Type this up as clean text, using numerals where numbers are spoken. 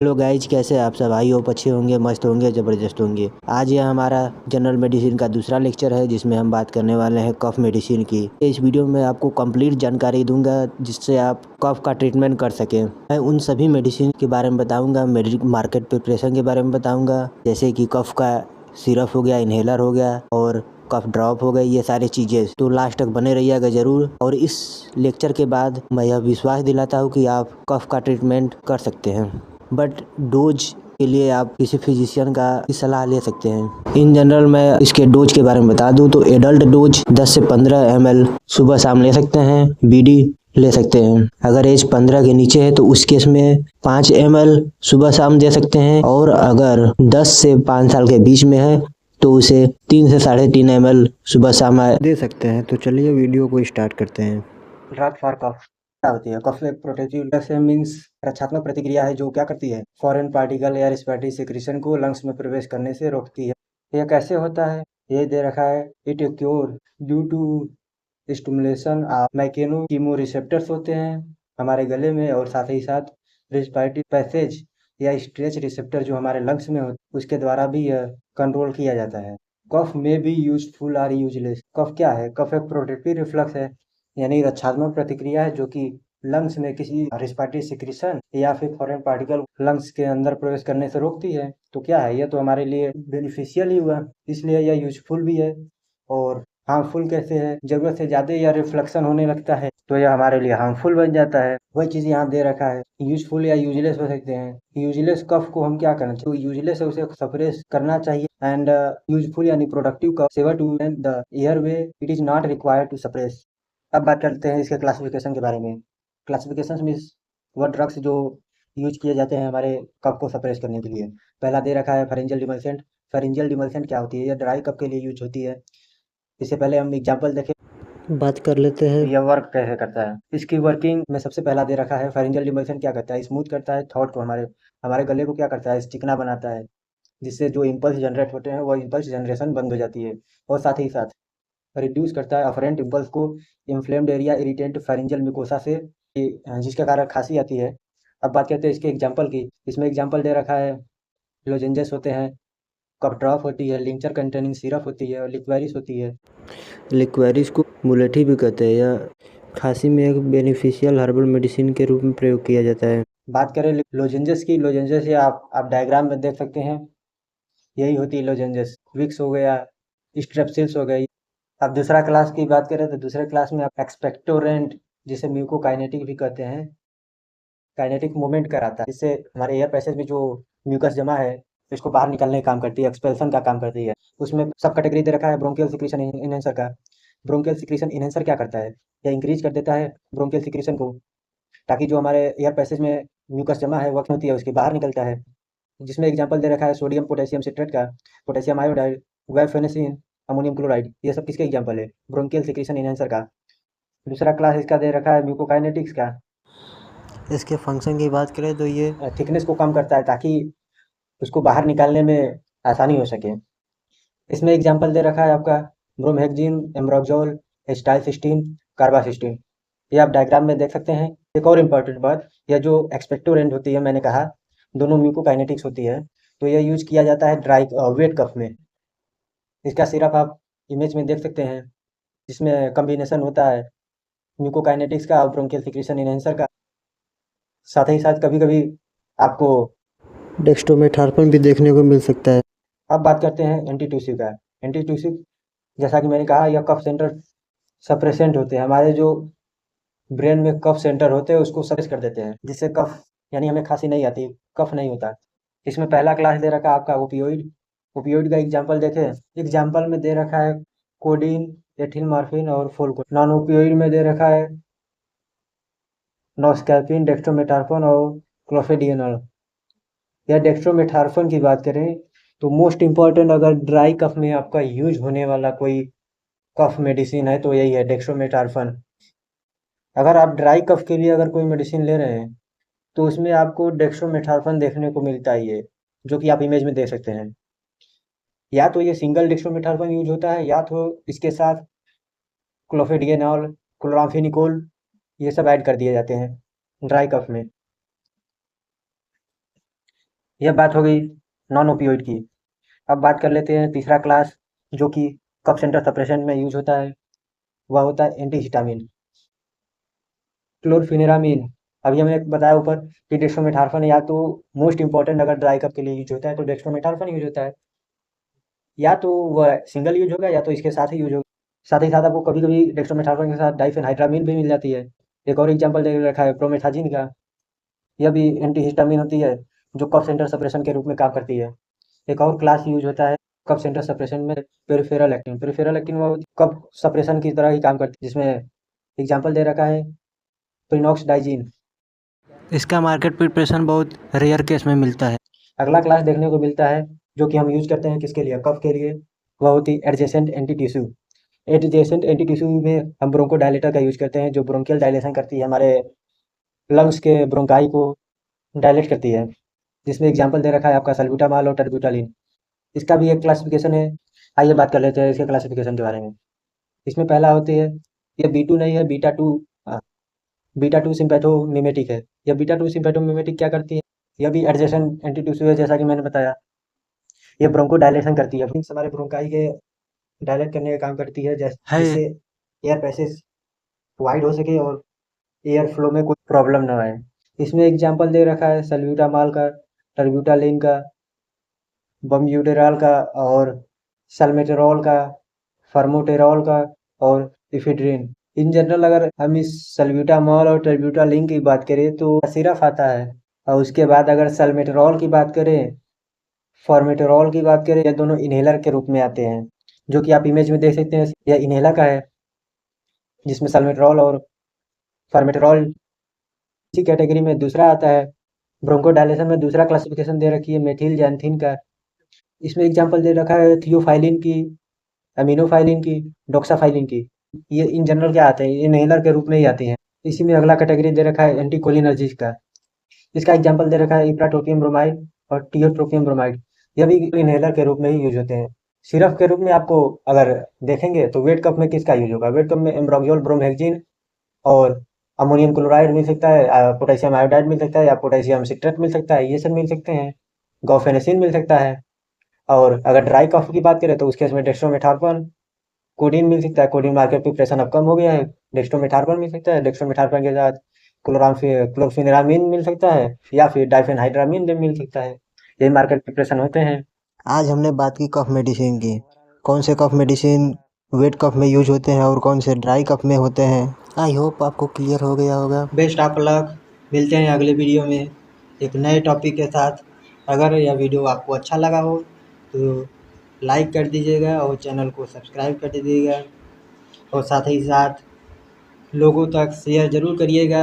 Hello guys, कैसे हैं आप सब? आई होप अच्छे होंगे, मस्त होंगे, ज़बरदस्त होंगे। आज यह हमारा जनरल मेडिसिन का दूसरा लेक्चर है जिसमें हम बात करने वाले हैं कफ मेडिसिन की। इस वीडियो में आपको कंप्लीट जानकारी दूंगा जिससे आप कफ का ट्रीटमेंट कर सकें। मैं उन सभी मेडिसिन के बारे में बताऊंगा, मार्केट प्रिपरेशन के बारे में बताऊंगा, जैसे कि कफ का सिरप हो गया, इन्हेलर हो गया और कफ ड्रॉप हो गई, ये सारी चीज़ें। तो लास्ट तक बने रहिएगा ज़रूर। और इस लेक्चर के बाद मैं यह विश्वास दिलाता हूँ कि आप कफ का ट्रीटमेंट कर सकते हैं, बट डोज के लिए आप किसी फिजिशियन का सलाह ले सकते हैं। इन जनरल मैं इसके डोज के बारे में बता दूं तो एडल्ट डोज 10 से 15 ml सुबह शाम ले सकते हैं, बीडी ले सकते हैं। अगर एज 15 के नीचे है तो उस केस में 5 ml सुबह शाम दे सकते हैं, और अगर 10 से 5 साल के बीच में है तो उसे 3 से 3.5 ml सुबह शाम दे सकते हैं। तो चलिए वीडियो को स्टार्ट करते हैं। ड्रग फॉर कफ क्या होती है? कफ एक प्रोटेक्टिव ड्रग है, मीन्स रक्षात्मक प्रतिक्रिया है जो क्या करती है, फॉरेन पार्टिकल या रेस्पिरेटरी सिक्रीशन को लंग्स में प्रवेश करने से रोकती है। यह कैसे होता है? ये दे रखा है, it occurs due to stimulation of mechano chemo receptors होते हैं हमारे गले में, और साथ ही साथ रेस्पिरेटरी पैसेज या स्ट्रेच रिसेप्टर जो हमारे लंग्स में होते उसके द्वारा भी यह कंट्रोल किया जाता है। कफ में बी यूजफुल और यूजलेस। कफ क्या है? कफ एक प्रोटेक्टिव रिफ्लक्स है, यानी रक्षात्मक प्रतिक्रिया है जो कि लंग्स में किसी रेस्पिरेटरी सिक्रीशन या फिर फॉरेन पार्टिकल लंग्स के अंदर प्रवेश करने से रोकती है। तो क्या है, यह तो हमारे लिए बेनिफिशियल ही हुआ, इसलिए यह यूजफुल भी है। और हार्मफुल कैसे है? जरूरत से ज्यादा या रिफ्लेक्शन होने लगता है तो यह हमारे लिए हार्मफुल बन जाता है। वही चीज यहाँ दे रखा है, यूजफुल या यूजलेस हो सकते हैं। यूजलेस कफ को हम क्या करना चाहिए? तो यूजलेस है उसे सप्रेस करना चाहिए, एंड यूजफुल यानी productive cough saver to the airway, it is not required to suppress. अब बात करते हैं इसके क्लासिफिकेशन के बारे में। क्लासिफिकेशन मीन्स वह ड्रग्स जो यूज किए जाते हैं हमारे कफ को सप्रेस करने के लिए। पहला दे रखा है फेरिंजियल डिमल्सेंट। फेरिंजियल डिमल्सेंट क्या होती है? यह ड्राई कफ के लिए यूज होती है। इससे पहले हम एग्जाम्पल देखें, बात कर लेते हैं यह वर्क कैसे करता है। इसकी वर्किंग में सबसे पहला दे रखा है, फेरिंजियल डिमल्सेंट क्या करता है? स्मूथ करता है थॉट को, हमारे हमारे गले को क्या करता है? चिकना बनाता है, जिससे जो इम्पल्स जनरेट होते हैं वो इम्पल्स जनरेशन बंद हो जाती है। और साथ ही साथ रिड्यूस करता है अफरेंट इम्पल्स को, inflamed area irritant pharyngeal mucosa से, जिसके कारण खांसी आती है। अब बात करते हैं इसके एग्जाम्पल की। इसमें एग्जाम्पल दे रखा है, लोजेंजेस होते हैं, कफ ड्रॉप होती है, लिंचर कंटेनिंग सिरप होती है, और लिक्वेरिस होती है। लिक्वेरिस को मुलेठी भी कहते हैं। यह खांसी में एक बेनिफिशियल हर्बल मेडिसिन के रूप में प्रयोग किया जाता है। बात करें लोजेंजेस की, लोजेंजेस ये आप डायग्राम में देख सकते हैं, यही होती है लोजेंजेस। विक्स हो गया, स्ट्रेप्सिल्स हो गई। अब दूसरा क्लास की बात करें तो दूसरे क्लास में आप एक्सपेक्टोरेंट, जिसे म्यूकोकाइनेटिक भी कहते हैं, काइनेटिक मूवमेंट कराता है, जिससे हमारे एयर पैसेज में जो म्यूकस जमा है इसको बाहर निकालने का काम करती है, एक्सपेल्सन का काम करती है। उसमें सब कैटेगरी दे रखा है ब्रोंकियल सिक्रीशन इनहेंसर का। ब्रोंकियल सिक्रीशन इनहेंसर क्या करता है? यह इंक्रीज कर देता है ब्रोंकियल सिक्रीशन को, ताकि जो हमारे एयर पैसेज में म्यूकस जमा है वक्त होती है उसके बाहर निकलता है। जिसमें एग्जाम्पल दे रखा है सोडियम पोटेशियम सिट्रेट का, पोटेशियम आयोडाइड, वेफेनेसिन, अमोनियम क्लोराइड, ये सब किसके एग्जाम्पल है? ब्रोंकियल सिक्रीशन इनहेंसर का। दूसरा क्लास इसका दे रखा है म्यूकोकाइनेटिक्स का। इसके फंक्शन की बात करें तो ये थिकनेस को कम करता है ताकि उसको बाहर निकालने में आसानी हो सके। इसमें एग्जाम्पल दे रखा है आपका ब्रोमहेक्जिन, एम्ब्रोक्सोल, एस्टाइलसिस्टीन, कार्बासिस्टीन, ये आप डायग्राम में देख सकते हैं। एक और इम्पॉर्टेंट बात, यह जो एक्सपेक्टोरेंट होती है, मैंने कहा दोनों म्यूकोकाइनेटिक्स होती है, तो यह यूज किया जाता है ड्राई वेट कफ में। इसका सिरप आप इमेज में देख सकते हैं, जिसमें कम्बिनेशन होता है म्यूकोकाइनेटिक्स का और ब्रोंकियल सिक्रीशन इनहेंसर का। साथ ही साथ कभी कभी आपको डेक्स्ट्रोमेथार्फन भी देखने को मिल सकता है। अब बात करते हैं एंटीट्यूसिव का। एंटीट्यूसिव, जैसा कि मैंने कहा, यह कफ सेंटर सप्रेसेंट होते हैं, हमारे जो ब्रेन में कफ सेंटर होते हैं उसको सप्रेस कर देते हैं, जिससे कफ यानी हमें खांसी नहीं आती, कफ नहीं होता। इसमें पहला क्लास दे रखा है आपका ओपियोइड। ओपियोइड का एग्जाम्पल देखें, एग्जाम्पल में दे रखा है कोडीन, एथिल मॉर्फिन और फोलकोड। नॉन ओपियोइड में दे रखा है नोस्कैल्पिन, डेक्स्ट्रोमेथार्फन और क्लोफेडियनल। या डेक्स्ट्रोमेथार्फन की बात करें तो मोस्ट इम्पॉर्टेंट, अगर ड्राई कफ में आपका यूज होने वाला कोई कफ मेडिसिन है तो यही है डेक्स्ट्रोमेथार्फन। अगर आप ड्राई कफ के लिए अगर कोई मेडिसिन ले रहे हैं तो उसमें आपको डेक्स्ट्रोमेथार्फन देखने को मिलता ही है, जो कि आप इमेज में देख सकते हैं। या तो ये सिंगल डेक्स्ट्रोमेथार्फन यूज होता है, या तो इसके साथ क्लोफेडियनॉल, क्लोराम्फेनिकोल, ये सब ऐड कर दिए जाते हैं ड्राई कफ में। यह बात हो गई नॉन ओपियोइड की। अब बात कर लेते हैं तीसरा क्लास जो कि कफ सेंटर सप्रेशन में यूज होता है, वह होता है एंटीहिस्टामिन। क्लोरफेनिरामिन, अभी हमने बताया ऊपर कि डेक्स्ट्रोमेथार्फन या तो मोस्ट इंपॉर्टेंट अगर ड्राई कफ के लिए यूज होता है तो डेक्स्ट्रोमेथार्फन यूज होता है, या तो वह सिंगल यूज होगा या तो इसके साथ ही यूज होगा। साथ ही साथ आपको कभी कभी डेक्स्ट्रोमेथार्फन के साथ डाइफेनहाइड्रामिन भी मिल जाती है। एक और एग्जाम्पल दे रखा है प्रोमेथाजिन का, यह भी एंटीहिस्टामिन होती है जो कफ सेंटर सप्रेशन के रूप में काम करती है। एक और क्लास यूज होता है कफ सेंटर सप्रेशन में पेरिफेरल एक्टिन। पेरिफेरल एक्टिन वो कफ सप्रेशन की तरह ही काम करती है, जिसमें एग्जाम्पल दे रखा है प्रिनॉक्स डाइजीन। इसका मार्केट प्रिपरेशन बहुत रेयर केस में मिलता है। अगला क्लास देखने को मिलता है जो कि हम यूज करते हैं किसके लिए, कफ के लिए, वह होती है adjacent anti tissue. Adjacent anti tissue में हम ब्रोंको डायलेटर का यूज करते हैं जो ब्रोंकियल डायलेशन करती है, हमारे लंग्स के ब्रोंकाई को डायलेट करती है, जिसमें एग्जाम्पल दे रखा है आपका सल्ब्यूटामॉल और टर्ब्यूटालिन। इसका भी एक क्लासिफिकेशन है, आइए बात कर लेते हैं इसके क्लासिफिकेशन के बारे में। इसमें पहला होती है, ये B2 नहीं है, बीटा टू सिम्पैथोमिमेटिक है। यह बीटा टू सिम्पैथोमिमेटिक क्या करती है, यह भी एडजेसेंट एंटी टिश्यू है जैसा कि मैंने बताया। ये ब्रोंको डायलेशन करती है, हमारे ब्रोंकाई के डायलेट करने का काम करती है, जिससे एयर पैसेज वाइड हो सके और एयर फ्लो में कोई प्रॉब्लम ना आए। इसमें एग्जाम्पल दे रखा है सल्ब्यूटामॉल का, टर्ब्यूटालिन का, बम्ब्यूटेरॉल का और सल्मेटेरॉल का, फॉर्मोटेरॉल का और इफेड्रिन। इन जनरल अगर हम इस सल्ब्यूटामॉल और टर्ब्यूटालिन की बात करें तो सिरप आता है, और उसके बाद अगर सल्मेटेरॉल की बात करें, फॉर्मेटेरॉल की बात करें, ये दोनों इन्हेलर के रूप में आते हैं, जो कि आप इमेज में देख सकते हैं, यह इन्हेलर का है जिसमें सल्मेटेरॉल और फॉर्मेटेरॉल। इसी कैटेगरी में दूसरा आता है ब्रोंको डायलेशन में, दूसरा क्लासिफिकेशन दे रखी है मेथिल जैंथिन का। इसमें एग्जाम्पल दे रखा है थियोफाइलिन की, अमीनोफाइलिन की, डॉक्साफाइलिन की। ये इन जनरल क्या आते हैं, ये इन्हेलर के रूप में ही आती हैं। इसी में अगला कैटेगरी दे रखा है एंटीकोलिनर्जिक का। इसका एग्जाम्पल दे रखा है इप्राट्रोपियम ब्रोमाइड और टियोट्रोपियम ब्रोमाइड। यह भी इन्हेलर के रूप में ही यूज होते हैं। सिरप के रूप में आपको अगर देखेंगे तो वेट कप में किसका यूज होगा, वेट कप में एम्ब्रोक्सोल ब्रोमहेक्जिन और अमोनियम क्लोराइड मिल सकता है, पोटेशियम आयोडाइड मिल सकता है, या पोटेशियम सिट्रेट मिल सकता है, ये सब मिल सकते हैं। गौफेनेसिन मिल सकता है। और अगर ड्राई कफ की बात करें तो उसके इसमें डेक्स्ट्रोमेथार्पन, कोडीन मिल सकता है। कोडीन मार्केट प्रिपरेशन अब कम हो गया है। डेक्स्ट्रोमेथार्पन मिल सकता है, डेक्स्ट्रोमेथार्पन के साथ क्लोरफेनिरामिन मिल सकता है, या फिर डाइफेनहाइड्रामिन भी मिल सकता है। यही मार्केट प्रिपरेशन होते हैं। आज हमने बात की कफ मेडिसिन की, कौन से कफ मेडिसिन वेट कफ में यूज होते हैं और कौन से ड्राई कफ में होते हैं। आई होप आपको क्लियर हो गया होगा। बेस्ट ऑफ लक, मिलते हैं अगले वीडियो में एक नए टॉपिक के साथ। अगर यह वीडियो आपको अच्छा लगा हो तो लाइक कर दीजिएगा और चैनल को सब्सक्राइब कर दीजिएगा, और साथ ही साथ लोगों तक शेयर ज़रूर करिएगा।